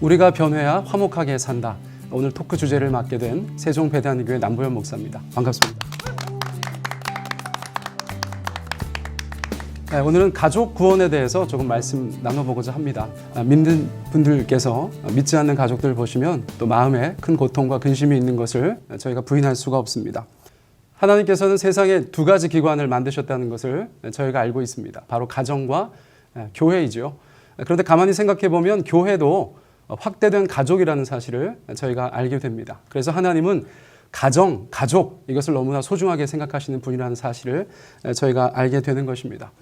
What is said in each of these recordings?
우리가 변해야 화목하게 산다. 오늘 토크 주제를 맡게 된 세종배단교회 남보현 목사입니다. 반갑습니다. 네, 오늘은 가족 구원에 대해서 조금 말씀 나눠보고자 합니다. 믿는 분들께서 믿지 않는 가족들 보시면 또 마음에 큰 고통과 근심이 있는 것을 저희가 부인할 수가 없습니다. 하나님께서는 세상에 두 가지 기관을 만드셨다는 것을 저희가 알고 있습니다. 바로 가정과 교회이죠. 그런데 가만히 생각해 보면 교회도 확대된 가족이라는 사실을 저희가 알게 됩니다. 그래서 하나님은 가정, 가족 이것을 너무나 소중하게 생각하시는 분이라는 사실을 저희가 알게 되는 것입니다.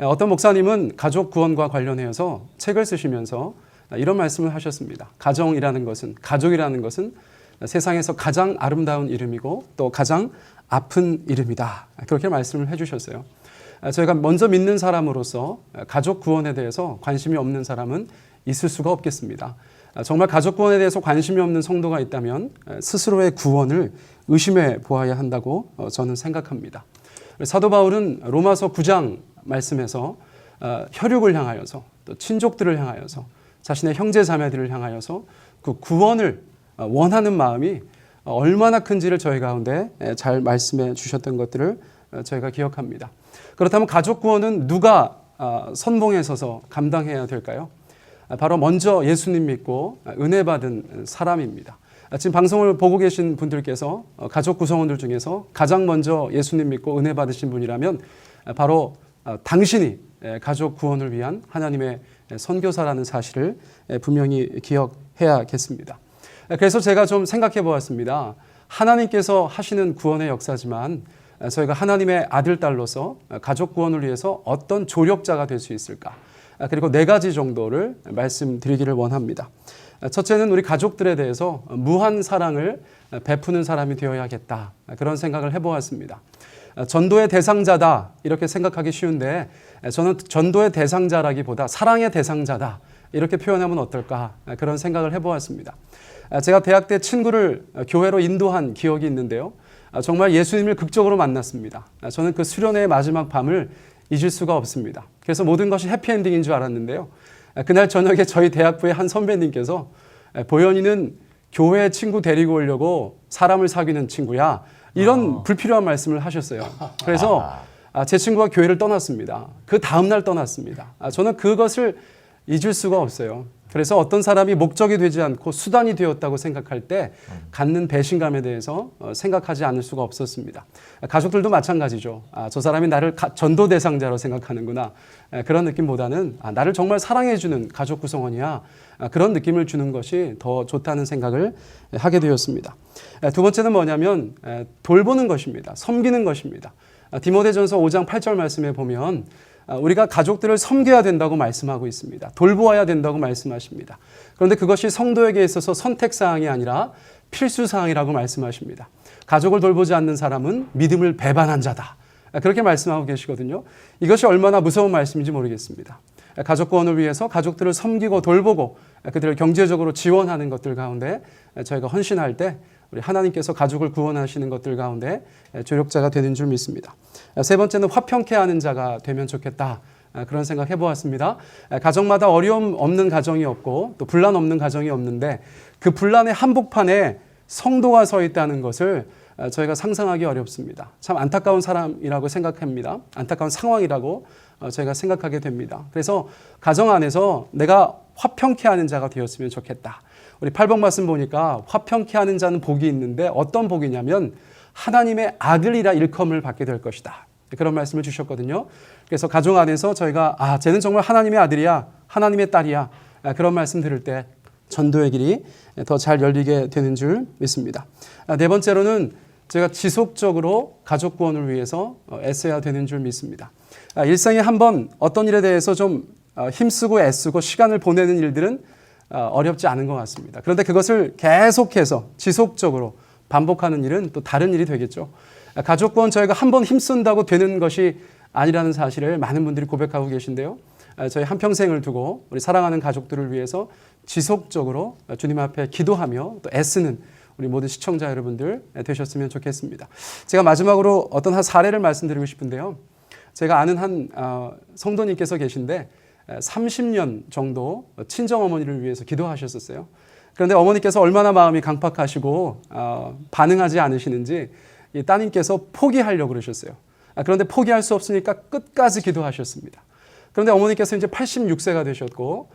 어떤 목사님은 가족 구원과 관련해서 책을 쓰시면서 이런 말씀을 하셨습니다. 가정이라는 것은, 가족이라는 것은 세상에서 가장 아름다운 이름이고 또 가장 아픈 이름이다. 그렇게 말씀을 해주셨어요. 저희가 먼저 믿는 사람으로서 가족 구원에 대해서 관심이 없는 사람은 있을 수가 없겠습니다. 정말 가족 구원에 대해서 관심이 없는 성도가 있다면 스스로의 구원을 의심해 보아야 한다고 저는 생각합니다. 사도 바울은 로마서 9장 말씀에서 혈육을 향하여서 또 친족들을 향하여서 자신의 형제 자매들을 향하여서 그 구원을 원하는 마음이 얼마나 큰지를 저희 가운데 잘 말씀해 주셨던 것들을 저희가 기억합니다. 그렇다면 가족 구원은 누가 선봉에 서서 감당해야 될까요? 바로 먼저 예수님 믿고 은혜 받은 사람입니다. 지금 방송을 보고 계신 분들께서 가족 구성원들 중에서 가장 먼저 예수님 믿고 은혜 받으신 분이라면 바로 당신이 가족 구원을 위한 하나님의 선교사라는 사실을 분명히 기억해야겠습니다. 그래서 제가 좀 생각해 보았습니다. 하나님께서 하시는 구원의 역사지만 저희가 하나님의 아들, 딸로서 가족 구원을 위해서 어떤 조력자가 될 수 있을까? 그리고 4가지 정도를 말씀드리기를 원합니다. 첫째는 우리 가족들에 대해서 무한 사랑을 베푸는 사람이 되어야겠다. 그런 생각을 해보았습니다. 전도의 대상자다 이렇게 생각하기 쉬운데 저는 전도의 대상자라기보다 사랑의 대상자다 이렇게 표현하면 어떨까 그런 생각을 해보았습니다. 제가 대학 때 친구를 교회로 인도한 기억이 있는데요. 정말 예수님을 극적으로 만났습니다. 저는 그 수련회의 마지막 밤을 잊을 수가 없습니다. 그래서 모든 것이 해피엔딩인 줄 알았는데요. 그날 저녁에 저희 대학부의 한 선배님께서 보현이는 교회 친구 데리고 오려고 사람을 사귀는 친구야. 이런 불필요한 말씀을 하셨어요. 그래서 제 친구가 교회를 떠났습니다. 그 다음날 떠났습니다. 저는 그것을 잊을 수가 없어요. 그래서 어떤 사람이 목적이 되지 않고 수단이 되었다고 생각할 때 갖는 배신감에 대해서 생각하지 않을 수가 없었습니다. 가족들도 마찬가지죠. 저 사람이 나를 전도 대상자로 생각하는구나. 그런 느낌보다는 나를 정말 사랑해주는 가족 구성원이야. 그런 느낌을 주는 것이 더 좋다는 생각을 하게 되었습니다. 두 번째는 뭐냐면 돌보는 것입니다. 섬기는 것입니다. 디모데전서 5장 8절 말씀에 보면 우리가 가족들을 섬겨야 된다고 말씀하고 있습니다. 돌보아야 된다고 말씀하십니다. 그런데 그것이 성도에게 있어서 선택사항이 아니라 필수사항이라고 말씀하십니다. 가족을 돌보지 않는 사람은 믿음을 배반한 자다. 그렇게 말씀하고 계시거든요. 이것이 얼마나 무서운 말씀인지 모르겠습니다. 가족 구원을 위해서 가족들을 섬기고 돌보고 그들을 경제적으로 지원하는 것들 가운데 저희가 헌신할 때 우리 하나님께서 가족을 구원하시는 것들 가운데 조력자가 되는 줄 믿습니다. 세 번째는 화평케 하는 자가 되면 좋겠다. 그런 생각 해보았습니다. 가정마다 어려움 없는 가정이 없고 또 분란 없는 가정이 없는데 그 분란의 한복판에 성도가 서 있다는 것을 저희가 상상하기 어렵습니다. 참 안타까운 사람이라고 생각합니다. 안타까운 상황이라고 저희가 생각하게 됩니다. 그래서 가정 안에서 내가 화평케 하는 자가 되었으면 좋겠다. 우리 8번 말씀 보니까 화평케 하는 자는 복이 있는데 어떤 복이냐면 하나님의 아들이라 일컬음을 받게 될 것이다. 그런 말씀을 주셨거든요. 그래서 가정 안에서 저희가 쟤는 정말 하나님의 아들이야. 하나님의 딸이야. 그런 말씀 들을 때 전도의 길이 더 잘 열리게 되는 줄 믿습니다. 네 번째로는 제가 지속적으로 가족 구원을 위해서 애써야 되는 줄 믿습니다. 일생에 한번 어떤 일에 대해서 좀 힘쓰고 애쓰고 시간을 보내는 일들은 어렵지 않은 것 같습니다. 그런데 그것을 계속해서 지속적으로 반복하는 일은 또 다른 일이 되겠죠. 가족 구원 저희가 한번 힘쓴다고 되는 것이 아니라는 사실을 많은 분들이 고백하고 계신데요. 저희 한평생을 두고 우리 사랑하는 가족들을 위해서 지속적으로 주님 앞에 기도하며 또 애쓰는 우리 모든 시청자 여러분들 되셨으면 좋겠습니다. 제가 마지막으로 어떤 한 사례를 말씀드리고 싶은데요. 제가 아는 한 성도님께서 계신데 30년 정도 친정어머니를 위해서 기도하셨었어요. 그런데 어머니께서 얼마나 마음이 강팍하시고 반응하지 않으시는지 이 따님께서 포기하려고 그러셨어요. 그런데 포기할 수 없으니까 끝까지 기도하셨습니다. 그런데 어머니께서 이제 86세가 되셨고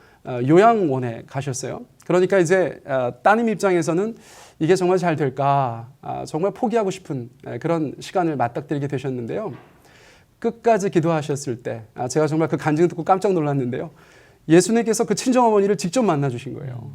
요양원에 가셨어요. 그러니까 이제 따님 입장에서는 이게 정말 잘 될까, 정말 포기하고 싶은 그런 시간을 맞닥뜨리게 되셨는데요. 끝까지 기도하셨을 때 제가 정말 그 간증 듣고 깜짝 놀랐는데요. 예수님께서 그 친정어머니를 직접 만나 주신 거예요.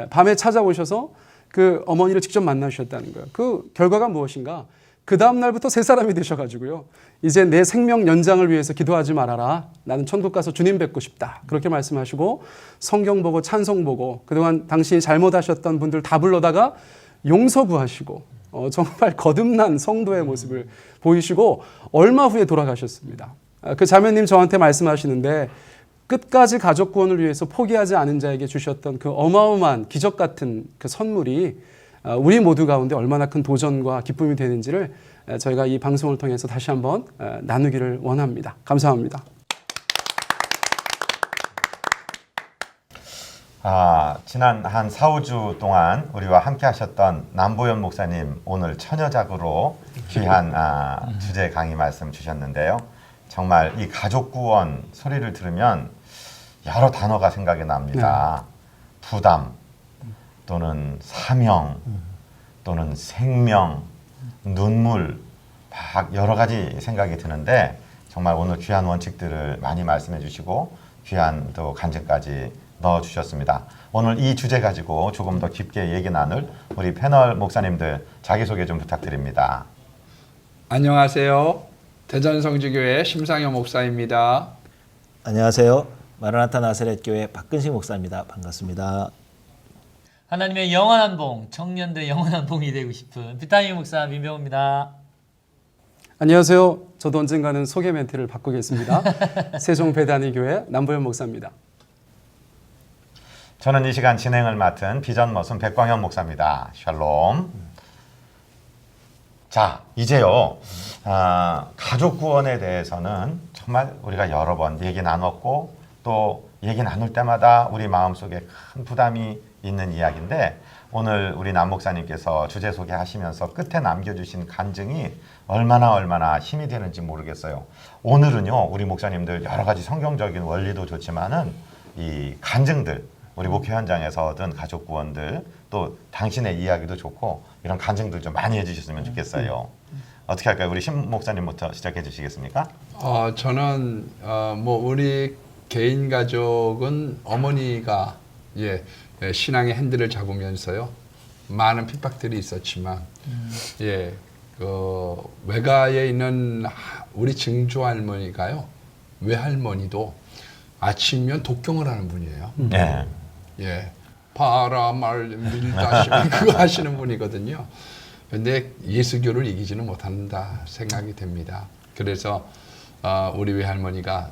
밤에 찾아오셔서 그 어머니를 직접 만나 주셨다는 거예요. 그 결과가 무엇인가? 그 다음 날부터 새 사람이 되셔가지고요. 이제 내 생명 연장을 위해서 기도하지 말아라. 나는 천국 가서 주님 뵙고 싶다. 그렇게 말씀하시고 성경 보고 찬송 보고 그동안 당신이 잘못하셨던 분들 다 불러다가 용서 구하시고 정말 거듭난 성도의 모습을 보이시고 얼마 후에 돌아가셨습니다. 그 자매님 저한테 말씀하시는데 끝까지 가족 구원을 위해서 포기하지 않은 자에게 주셨던 그 어마어마한 기적 같은 그 선물이 우리 모두 가운데 얼마나 큰 도전과 기쁨이 되는지를 저희가 이 방송을 통해서 다시 한번 나누기를 원합니다. 감사합니다. 지난 한 4, 5주 동안 우리와 함께 하셨던 남보현 목사님 오늘 처녀작으로 귀한 주제 강의 말씀 주셨는데요. 정말 이 가족 구원 소리를 들으면 여러 단어가 생각이 납니다. 부담 또는 사명 또는 생명, 눈물 막 여러 가지 생각이 드는데 정말 오늘 귀한 원칙들을 많이 말씀해 주시고 귀한 또 간증까지 넣어주셨습니다. 오늘 이 주제 가지고 조금 더 깊게 얘기 나눌 우리 패널 목사님들 자기소개 좀 부탁드립니다. 안녕하세요. 대전성지교회 심상현 목사입니다. 안녕하세요. 마라나타 나사렛교회 박근식 목사입니다. 반갑습니다. 하나님의 영원한 봉, 청년들 영원한 봉이 되고 싶은 비타민 목사 민병호입니다. 안녕하세요. 저도 언젠가는 소개 멘트를 바꾸겠습니다. 세종배단위교회 남보현 목사입니다. 저는 이 시간 진행을 맡은 비전머슴 백광현 목사입니다. 샬롬. 자, 이제요. 가족 구원에 대해서는 정말 우리가 여러 번 얘기 나눴고 또 얘기 나눌 때마다 우리 마음속에 큰 부담이 있는 이야기인데 오늘 우리 남 목사님께서 주제 소개하시면서 끝에 남겨주신 간증이 얼마나 힘이 되는지 모르겠어요. 오늘은요. 우리 목사님들 여러 가지 성경적인 원리도 좋지만은 이 간증들 우리 목회 현장에서 얻은 가족 구원들 또 당신의 이야기도 좋고 이런 간증들 좀 많이 해주셨으면 좋겠어요. 어떻게 할까요? 우리 신 목사님부터 시작해 주시겠습니까? 저는 우리 개인 가족은 어머니가 신앙의 핸들을 잡으면서요 많은 핍박들이 있었지만 그 외가에 있는 우리 증조 할머니가요 외할머니도 아침이면 독경을 하는 분이에요. 네. 바람을 밀다시피 그거 하시는 분이거든요. 근데 예수교를 이기지는 못한다 생각이 됩니다. 그래서 우리 외할머니가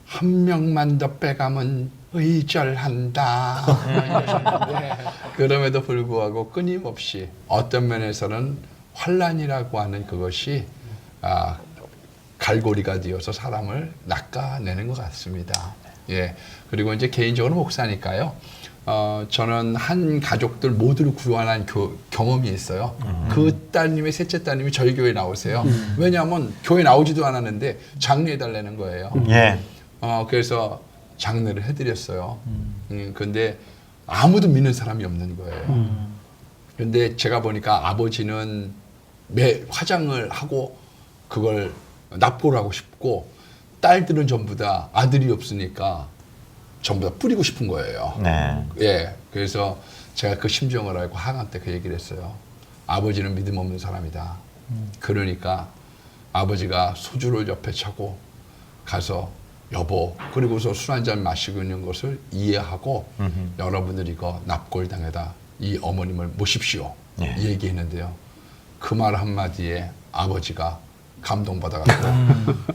한 명만 더 빼가면 의절한다 이러셨는데 그럼에도 불구하고 끊임없이 어떤 면에서는 환란이라고 하는 그것이 갈고리가 되어서 사람을 낚아내는 것 같습니다. 그리고 이제 개인적으로 목사니까요. 저는 한 가족들 모두를 구원한 경험이 있어요. 그 따님의 셋째 따님이 저희 교회에 나오세요. 왜냐하면 교회 나오지도 않았는데 장례해달라는 거예요. 그래서 장례를 해드렸어요. 근데 아무도 믿는 사람이 없는 거예요. 근데 제가 보니까 아버지는 매 화장을 하고 그걸 납고를 하고 싶고 딸들은 전부 다 아들이 없으니까 전부 다 뿌리고 싶은 거예요. 그래서 제가 그 심정을 알고 항암 때 그 얘기를 했어요. 아버지는 믿음 없는 사람이다. 그러니까 아버지가 소주를 옆에 차고 가서 여보 그리고서 술 한잔 마시고 있는 것을 이해하고 여러분들이 이거 납골당에다 이 어머님을 모십시오. 이 얘기했는데요. 그 말 한마디에 아버지가 감동받아가지고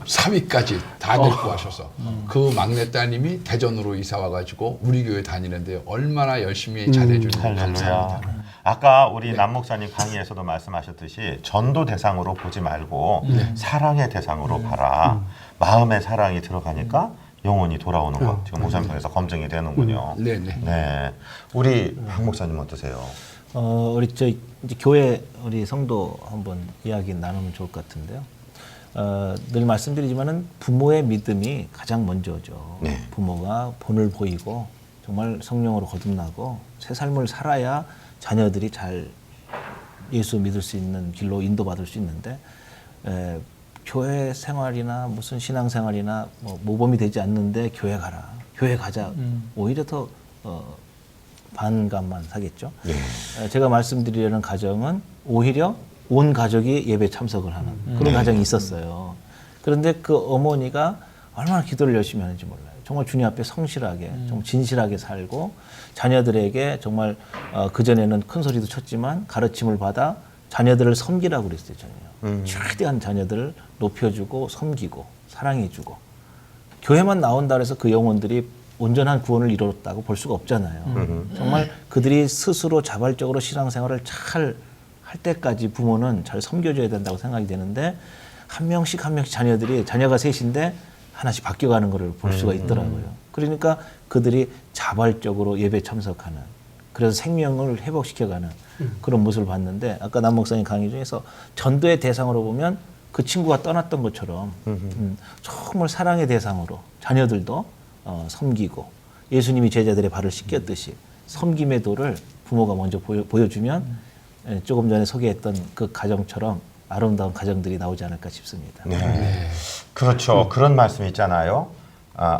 사위까지 다 데리고 가셔서 그 막내 따님이 대전으로 이사 와가지고 우리 교회 다니는데요. 얼마나 열심히 잘해주는지 감사합니다. 아까 우리 남 목사님 강의에서도 말씀하셨듯이 전도 대상으로 보지 말고 사랑의 대상으로 봐라. 마음의 사랑이 들어가니까 영혼이 돌아오는 것. 지금 목사님 통해서 검증이 되는군요. 네네. 네, 우리 박 목사님 어떠세요? 우리 저 이제 교회 우리 성도 한번 이야기 나누면 좋을 것 같은데요. 늘 말씀드리지만은 부모의 믿음이 가장 먼저죠. 네. 부모가 본을 보이고 정말 성령으로 거듭나고 새 삶을 살아야 자녀들이 잘 예수 믿을 수 있는 길로 인도받을 수 있는데 교회 생활이나 무슨 신앙 생활이나 뭐 모범이 되지 않는데 교회 가라, 교회 가자 오히려 더 반감만 사겠죠. 제가 말씀드리려는 가정은 오히려 온 가족이 예배 참석을 하는 그런 가정이 있었어요. 그런데 그 어머니가 얼마나 기도를 열심히 하는지 몰라요. 정말 주님 앞에 성실하게, 정말 진실하게 살고 자녀들에게 정말 그전에는 큰 소리도 쳤지만 가르침을 받아 자녀들을 섬기라고 그랬어요. 전혀. 최대한 자녀들을 높여주고 섬기고 사랑해주고 교회만 나온다 해서 그 영혼들이 온전한 구원을 이뤘다고 볼 수가 없잖아요. 정말 그들이 스스로 자발적으로 신앙생활을 잘 할 때까지 부모는 잘 섬겨줘야 된다고 생각이 되는데 한 명씩 자녀가 셋인데 하나씩 바뀌어가는 것을 볼 수가 있더라고요. 그러니까 그들이 자발적으로 예배 참석하는 그래서 생명을 회복시켜가는 그런 모습을 봤는데 아까 남 목사님 강의 중에서 전도의 대상으로 보면 그 친구가 떠났던 것처럼 정말 사랑의 대상으로 자녀들도 섬기고 예수님이 제자들의 발을 씻겼듯이 섬김의 도를 부모가 먼저 보여주면 조금 전에 소개했던 그 가정처럼 아름다운 가정들이 나오지 않을까 싶습니다. 네. 그렇죠. 그런 말씀 있잖아요.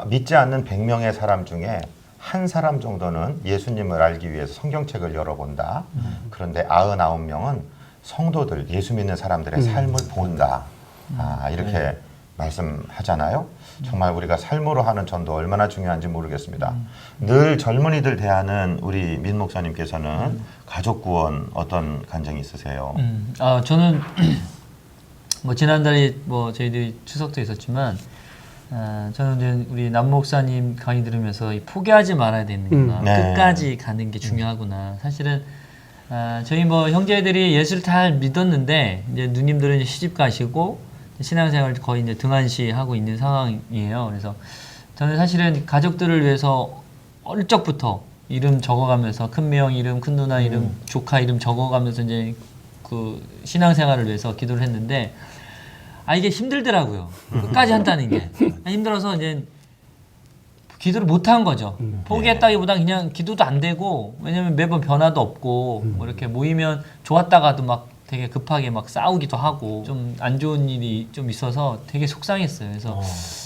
믿지 않는 100명의 사람 중에 한 사람 정도는 예수님을 알기 위해서 성경책을 열어본다. 그런데 99명은 성도들, 예수 믿는 사람들의 삶을 본다. 이렇게 말씀하잖아요. 정말 우리가 삶으로 하는 전도 얼마나 중요한지 모르겠습니다. 늘 젊은이들 대하는 우리 민 목사님께서는 가족 구원 어떤 간증이 있으세요? 저는 뭐 지난달에 뭐 저희들이 추석도 있었지만 저는 이제 우리 남 목사님 강의 들으면서 포기하지 말아야 되는구나. 네. 끝까지 가는 게 중요하구나. 사실은 저희 뭐 형제들이 예수를 잘 믿었는데 이제 누님들은 이제 시집 가시고 신앙생활 거의 이제 등한시 하고 있는 상황이에요. 그래서 저는 사실은 가족들을 위해서 어릴 적부터 이름 적어가면서 큰매형 이름, 큰 누나 이름, 조카 이름 적어가면서 이제 그 신앙생활을 위해서 기도를 했는데 이게 힘들더라고요. 끝까지 한다는 게 힘들어서 이제 기도를 못 한 거죠. 포기했다기보다 그냥 기도도 안 되고 왜냐면 매번 변화도 없고 뭐 이렇게 모이면 좋았다가도 막 되게 급하게 막 싸우기도 하고 좀 안 좋은 일이 좀 있어서 되게 속상했어요. 그래서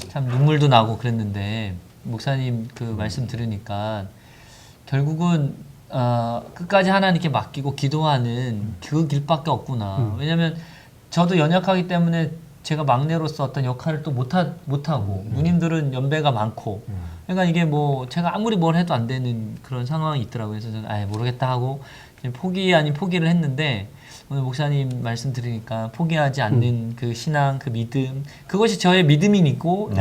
참 눈물도 나고 그랬는데 목사님 그 말씀 들으니까 결국은 끝까지 하나님께 맡기고 기도하는 그 길밖에 없구나. 왜냐면 저도 연약하기 때문에 제가 막내로서 어떤 역할을 또 못하고 누님들은 연배가 많고 그러니까 이게 뭐 제가 아무리 뭘 해도 안 되는 그런 상황이 있더라고요. 그래서 저는 모르겠다 하고 포기 아닌 포기를 했는데 오늘 목사님 말씀 들으니까 포기하지 않는 그 신앙, 그 믿음 그것이 저의 믿음이니고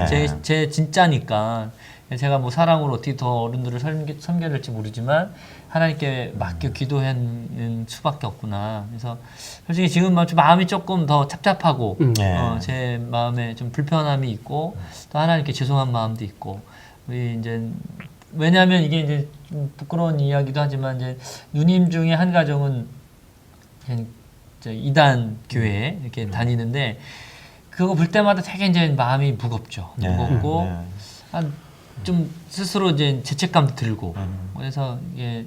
제 진짜니까 제가 뭐 사랑으로 어떻게 더 어른들을 섬겨야 될지 모르지만 하나님께 맡겨 기도하는 수밖에 없구나. 그래서 솔직히 지금 마음이 조금 더 착잡하고 제 마음에 좀 불편함이 있고 또 하나님께 죄송한 마음도 있고 우리 이제 왜냐하면 이게 이제 좀 부끄러운 이야기도 하지만 이제 누님 중에 한 가정은 이단 교회에 이렇게 다니는데 그거 볼 때마다 되게 이제 마음이 무겁죠. 무겁고 좀 스스로 이제 죄책감도 들고 그래서 이게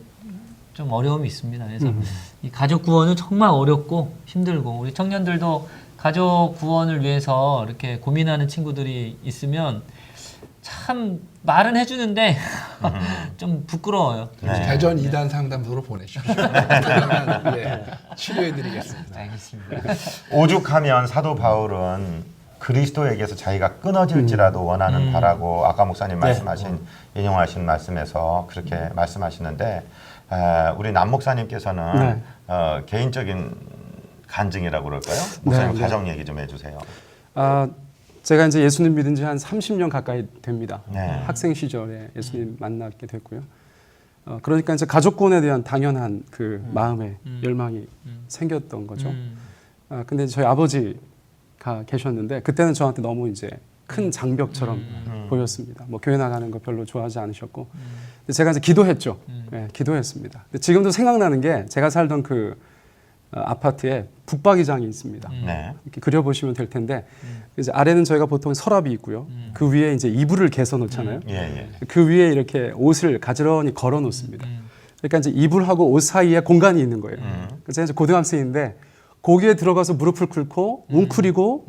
좀 어려움이 있습니다. 그래서 이 가족 구원은 정말 어렵고 힘들고 우리 청년들도 가족 구원을 위해서 이렇게 고민하는 친구들이 있으면 참 말은 해주는데 좀 부끄러워요. 대전 2단 상담소로 보내십시오. 치료해드리겠습니다. 알겠습니다. 오죽하면 사도 바울은 그리스도에게서 자기가 끊어질지라도 원하는 바라고 아까 목사님 말씀하신 인용하신 말씀에서 그렇게 말씀하시는데 우리 남 목사님께서는 개인적인 간증이라고 그럴까요? 목사님 가정 얘기 좀 해주세요. 제가 이제 예수님 믿은 지 한 30년 가까이 됩니다. 네. 학생 시절에 예수님 만나게 됐고요. 그러니까 이제 가족 구원에 대한 당연한 그 마음의 열망이 생겼던 거죠. 근데 저희 아버지가 계셨는데 그때는 저한테 너무 이제 큰 장벽처럼 보였습니다. 뭐 교회 나가는 거 별로 좋아하지 않으셨고, 근데 제가 이제 기도했죠. 네, 기도했습니다. 근데 지금도 생각나는 게 제가 살던 그 아파트에 북박이장이 있습니다. 네. 이렇게 그려보시면 될 텐데 이제 아래는 저희가 보통 서랍이 있고요. 그 위에 이제 이불을 개서 놓잖아요. 예, 예. 그 위에 이렇게 옷을 가지런히 걸어 놓습니다. 그러니까 이제 이불하고 옷 사이에 공간이 있는 거예요. 그래서 제가 이제 고등학생인데 거기에 들어가서 무릎을 꿇고 웅크리고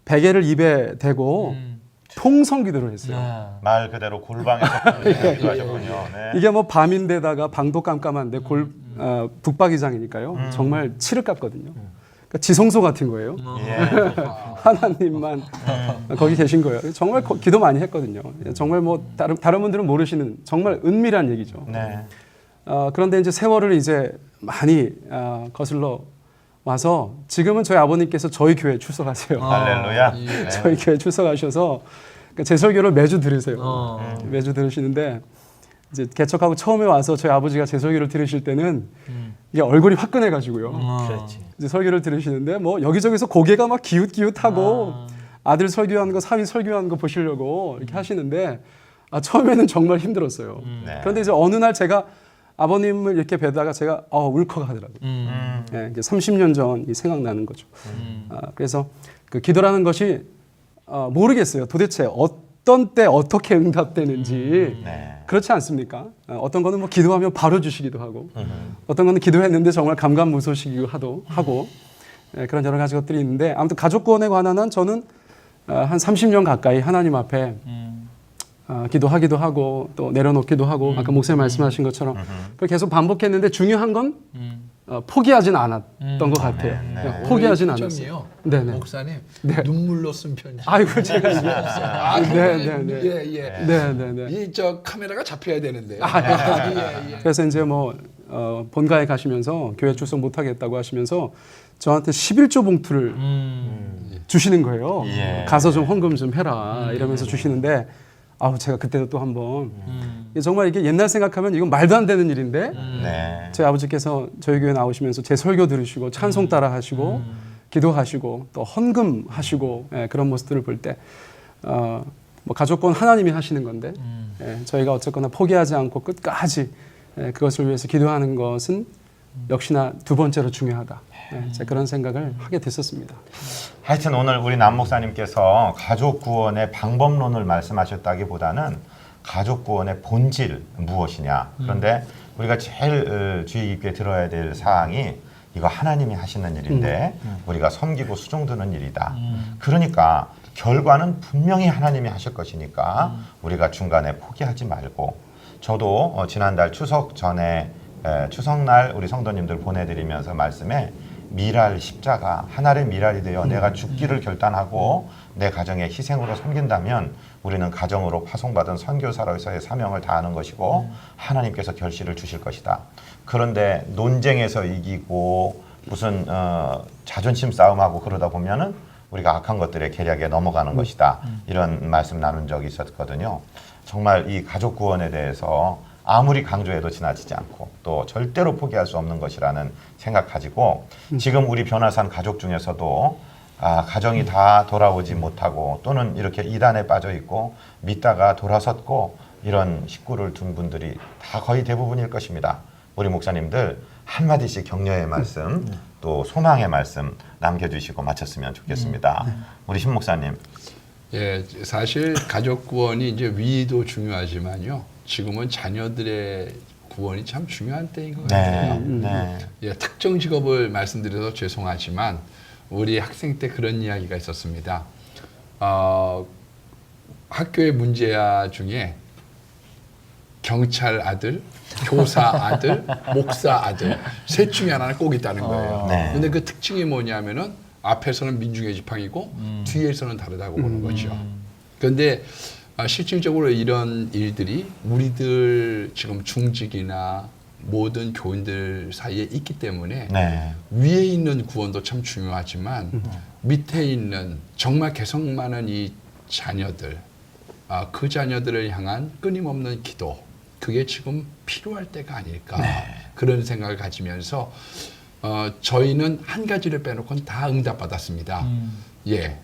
베개를 입에 대고 통성기도를 했어요. 야. 말 그대로 골방에서 기도하셨군요. 네. 이게 뭐 밤인데다가 방도 깜깜한데 북박이장이니까요. 정말 치를 깠거든요. 그러니까 지성소 같은 거예요. 예. 하나님만 거기 계신 거예요. 정말 기도 많이 했거든요. 정말 뭐 다른 분들은 모르시는 정말 은밀한 얘기죠. 네. 그런데 이제 세월을 이제 많이 거슬러 와서 지금은 저희 아버님께서 저희 교회에 출석하세요. 할렐루야. 예. 저희 교회 출석하셔서 그러니까 제 설교를 매주 들으세요. 매주 들으시는데 이제 개척하고 처음에 와서 저희 아버지가 제 설교를 들으실 때는 이게 얼굴이 화끈해가지고요. 그렇지. 이제 설교를 들으시는데 뭐 여기저기서 고개가 막 기웃기웃하고 아들 설교하는 거, 사위 설교하는 거 보시려고 이렇게 하시는데 처음에는 정말 힘들었어요. 네. 그런데 이제 어느 날 제가 아버님을 이렇게 뵈다가 제가 울컥하더라고요. 예, 이게 30년 전이 생각나는 거죠. 그래서 그 기도라는 것이 모르겠어요. 도대체 어떤 때 어떻게 응답되는지. 네. 그렇지 않습니까? 어떤 거는 뭐 기도하면 바로 주시기도 하고, 어떤 거는 기도했는데 정말 감감무소식이기도 하고, 예, 그런 여러 가지 것들이 있는데 아무튼 가족 구원에 관한 한 저는 한 30년 가까이 하나님 앞에 기도하기도 하고 또 내려놓기도 하고 아까 목사님 말씀하신 것처럼 그걸 계속 반복했는데 중요한 건 포기하진 않았던 것 같아요. 네. 포기하진 오늘 않았어요. 점이요. 네네. 목사님 네. 눈물로 쓴 편지. 아이고 제가 이게 네. 예. 네네네. 이 저 카메라가 잡혀야 되는데요. 예. 그래서 이제 뭐 본가에 가시면서 교회 출석 못 하겠다고 하시면서 저한테 11조 봉투를 주시는 거예요. 예. 가서 좀 헌금 좀 해라 이러면서 주시는데 제가 그때도 또 한번 정말 이게 옛날 생각하면 이건 말도 안 되는 일인데 네. 저희 아버지께서 저희 교회 나오시면서 제 설교 들으시고 찬송 따라 하시고 기도하시고 또 헌금 하시고 그런 모습들을 볼 때 뭐 가족권 하나님이 하시는 건데 저희가 어쨌거나 포기하지 않고 끝까지 그것을 위해서 기도하는 것은 역시나 두 번째로 중요하다. 제가 그런 생각을 하게 됐었습니다. 하여튼 오늘 우리 남 목사님께서 가족 구원의 방법론을 말씀하셨다기보다는 가족 구원의 본질 무엇이냐. 그런데 우리가 제일 주의 깊게 들어야 될 사항이 이거 하나님이 하시는 일인데 우리가 섬기고 수종드는 일이다. 그러니까 결과는 분명히 하나님이 하실 것이니까 우리가 중간에 포기하지 말고 저도 지난달 추석 전에 추석날 우리 성도님들 보내드리면서 말씀에 미랄 십자가 하나의 미랄이 되어 내가 죽기를 결단하고 내 가정의 희생으로 섬긴다면 우리는 가정으로 파송받은 선교사로서의 사명을 다하는 것이고 하나님께서 결실을 주실 것이다. 그런데 논쟁에서 이기고 무슨 자존심 싸움하고 그러다 보면은 우리가 악한 것들의 계략에 넘어가는 것이다. 이런 말씀 나눈 적이 있었거든요. 정말 이 가족 구원에 대해서 아무리 강조해도 지나치지 않고 또 절대로 포기할 수 없는 것이라는 생각 가지고 지금 우리 변화산 가족 중에서도 가정이 다 돌아오지 못하고 또는 이렇게 이단에 빠져 있고 믿다가 돌아섰고 이런 식구를 둔 분들이 다 거의 대부분일 것입니다. 우리 목사님들 한마디씩 격려의 말씀 또 소망의 말씀 남겨주시고 마쳤으면 좋겠습니다. 우리 신 목사님. 예, 사실 가족 구원이 이제 위도 중요하지만요. 지금은 자녀들의 구원이 참 중요한 때인 것 같아요. 네. 예, 특정 직업을 말씀드려서 죄송하지만 우리 학생 때 그런 이야기가 있었습니다. 학교의 문제아 중에 경찰 아들, 교사 아들, 목사 아들 셋 중에 하나는 꼭 있다는 거예요. 네. 근데 그 특징이 뭐냐면은 앞에서는 민중의 지팡이고 뒤에서는 다르다고 보는 거죠. 그런데 실질적으로 이런 일들이 우리들 지금 중직이나 모든 교인들 사이에 있기 때문에 네. 위에 있는 구원도 참 중요하지만 밑에 있는 정말 개성 많은 이 자녀들, 그 자녀들을 향한 끊임없는 기도, 그게 지금 필요할 때가 아닐까 그런 생각을 가지면서 저희는 한 가지를 빼놓고는 다 응답받았습니다. 예.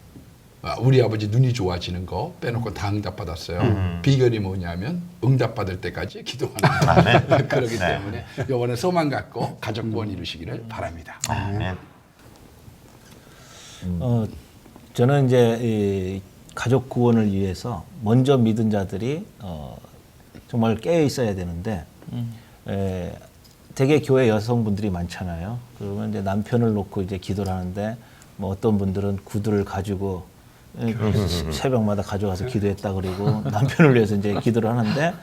우리 아버지 눈이 좋아지는 거 빼놓고 다 응답받았어요. 비결이 뭐냐면 응답받을 때까지 기도하는 거. 그렇기 때문에 이번에 소망 갖고 가족 구원 이루시기를 바랍니다. 아멘. 저는 이제 이 가족 구원을 위해서 먼저 믿은 자들이 정말 깨어 있어야 되는데 대개 교회 여성분들이 많잖아요. 그러면 이제 남편을 놓고 이제 기도를 하는데 뭐 어떤 분들은 구두를 가지고 새벽마다 가져가서 기도했다 그리고 남편을 위해서 이제 기도를 하는데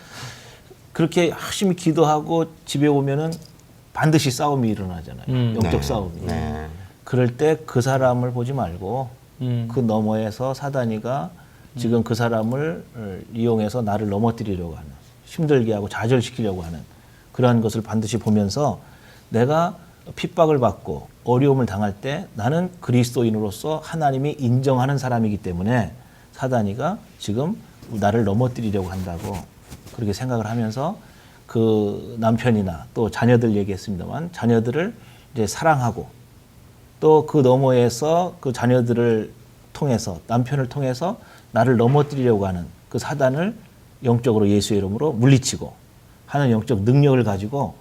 그렇게 열심히 기도하고 집에 오면은 반드시 싸움이 일어나잖아요. 영적 싸움이. 그럴 때 그 사람을 보지 말고 그 너머에서 사단이가 지금 그 사람을 이용해서 나를 넘어뜨리려고 하는, 힘들게 하고 좌절시키려고 하는 그러한 것을 반드시 보면서 내가 핍박을 받고 어려움을 당할 때 나는 그리스도인으로서 하나님이 인정하는 사람이기 때문에 사단이가 지금 나를 넘어뜨리려고 한다고 그렇게 생각을 하면서 그 남편이나 또 자녀들 얘기했습니다만 자녀들을 이제 사랑하고 또 그 너머에서 그 자녀들을 통해서 남편을 통해서 나를 넘어뜨리려고 하는 그 사단을 영적으로 예수의 이름으로 물리치고 하는 영적 능력을 가지고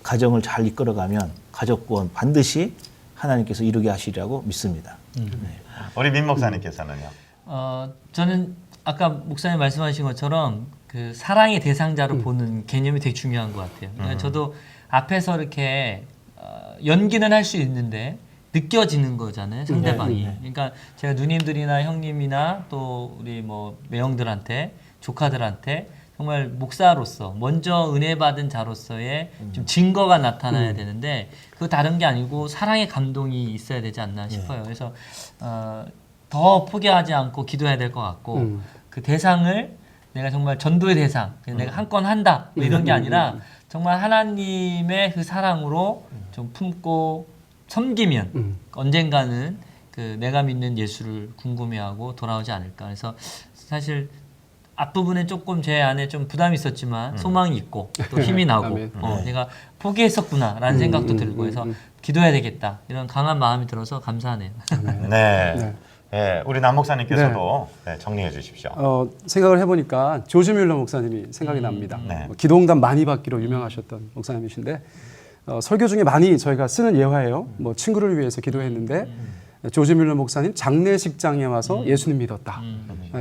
가정을 잘 이끌어가면 가족 구원 반드시 하나님께서 이루게 하시리라고 믿습니다. 우리 민 목사님께서는요? 저는 아까 목사님 말씀하신 것처럼 그 사랑의 대상자로 보는 개념이 되게 중요한 것 같아요. 그러니까 저도 앞에서 이렇게 연기는 할 수 있는데 느껴지는 거잖아요, 상대방이. 그러니까 제가 누님들이나 형님이나 또 우리 뭐 매형들한테 조카들한테 정말 목사로서 먼저 은혜 받은 자로서의 좀 증거가 나타나야 되는데 그거 다른 게 아니고 사랑의 감동이 있어야 되지 않나 싶어요. 그래서 더 포기하지 않고 기도해야 될 것 같고 그 대상을 내가 정말 전도의 대상, 내가 한 건 한다 뭐 이런 게 아니라 정말 하나님의 그 사랑으로 좀 품고 섬기면 언젠가는 그 내가 믿는 예수를 궁금해하고 돌아오지 않을까. 그래서 사실 앞부분에 조금 제 안에 좀 부담이 있었지만 소망이 있고 또 힘이 나고 내가 포기했었구나라는 생각도 들고 해서 기도해야 되겠다 이런 강한 마음이 들어서 감사하네요. 네. 네, 우리 남 목사님께서도 정리해 주십시오. 생각을 해보니까 조지 뮬러 목사님이 생각이 납니다. 뭐 기도응답 많이 받기로 유명하셨던 목사님이신데 설교 중에 많이 저희가 쓰는 예화예요. 뭐 친구를 위해서 기도했는데 조지 뮬러 목사님 장례식장에 와서 예수님 믿었다.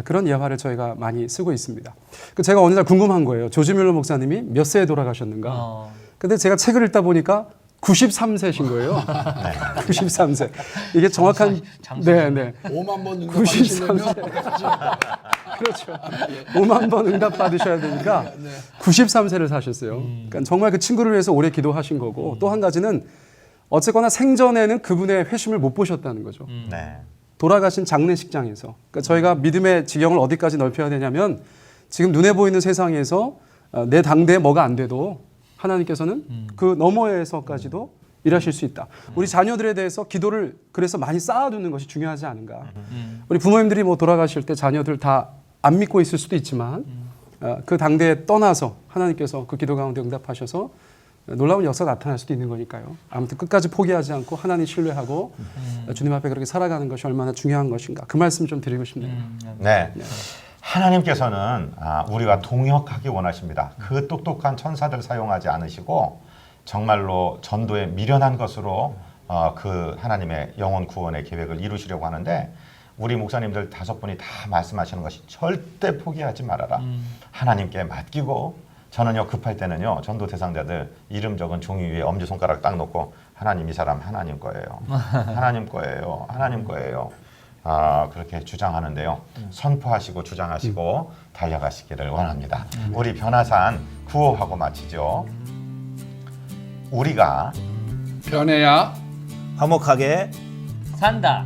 그런 예화를 저희가 많이 쓰고 있습니다. 제가 어느 날 궁금한 거예요. 조지 뮬러 목사님이 몇 세에 돌아가셨는가. 근데 제가 책을 읽다 보니까 93세신 거예요. 93세. 이게 정확한 네. 5만 번 응답받으시려면 그렇죠. 5만 번 응답 받으셔야 되니까 93세를 사셨어요. 그러니까 정말 그 친구를 위해서 오래 기도하신 거고 또 한 가지는 어쨌거나 생전에는 그분의 회심을 못 보셨다는 거죠. 돌아가신 장례식장에서. 그러니까 저희가 믿음의 지경을 어디까지 넓혀야 되냐면 지금 눈에 보이는 세상에서 내 당대에 뭐가 안 돼도 하나님께서는 그 너머에서까지도 일하실 수 있다. 우리 자녀들에 대해서 기도를 그래서 많이 쌓아두는 것이 중요하지 않은가. 우리 부모님들이 뭐 돌아가실 때 자녀들 다 안 믿고 있을 수도 있지만 그 당대에 떠나서 하나님께서 그 기도 가운데 응답하셔서 놀라운 역사가 나타날 수도 있는 거니까요. 아무튼 끝까지 포기하지 않고 하나님 신뢰하고 주님 앞에 그렇게 살아가는 것이 얼마나 중요한 것인가. 그 말씀 좀 드리고 싶네요. 네. 하나님께서는 우리와 동역하기 원하십니다. 그 똑똑한 천사들 사용하지 않으시고 정말로 전도에 미련한 것으로 그 하나님의 영혼 구원의 계획을 이루시려고 하는데 우리 목사님들 5분이 다 말씀하시는 것이 절대 포기하지 말아라. 하나님께 맡기고 저는요 급할 때는요 전도 대상자들 이름 적은 종이 위에 엄지손가락 딱 놓고 하나님 이 사람 하나님 거예요. 하나님 거예요. 하나님 거예요. 그렇게 주장하는데요. 선포하시고 주장하시고 달려가시기를 원합니다. 우리 변화산 구호하고 마치죠. 우리가 변해야 화목하게 산다.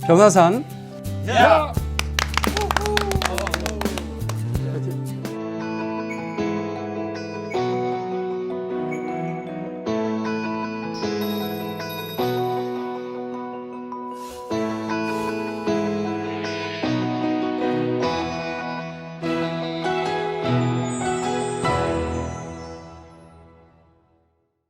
변화산 야!